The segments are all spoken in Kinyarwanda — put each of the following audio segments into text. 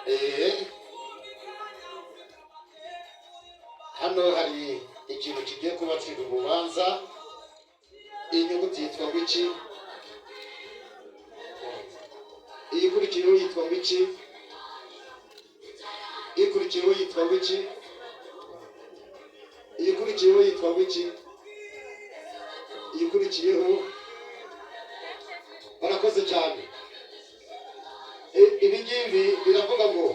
eh hano hari ikintu kigiye kubacira urubanza. Inyuguti yitwa wiki, ikurikiyeho yitwa wiki, ikurikiyeho yitwa wiki, ikurikiyeho yitwa wiki, ikurikiyeho. Barakoze cyane. Ibi ngibi biravuga ngo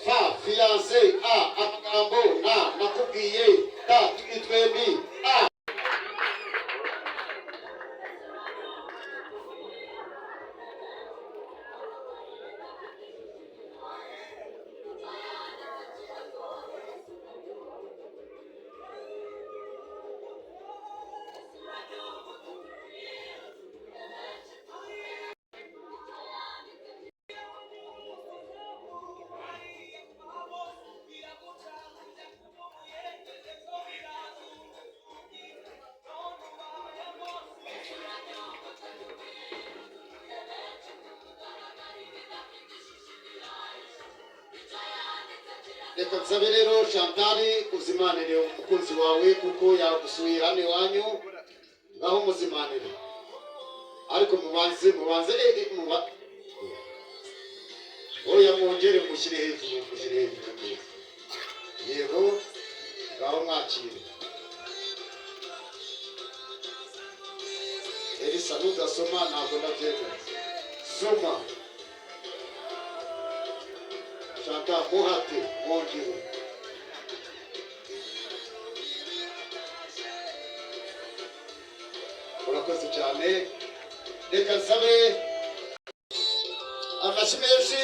fa fiance a amagambo na nakubwiye ta turi twembi a. Reka nsabe rero Chantal uzimanire umukunzi wawe kuko yagusuye hano iwanyu, ngaho muzimanire. Ariko mubanze oya mwongere mushyire hejuru, yego ngaho mwakire. Elisa nudasoma ntabwo ndabyemera, soma. Chantal muhate mwongere. Urakoze cyane. Reka nsabe amashyi menshi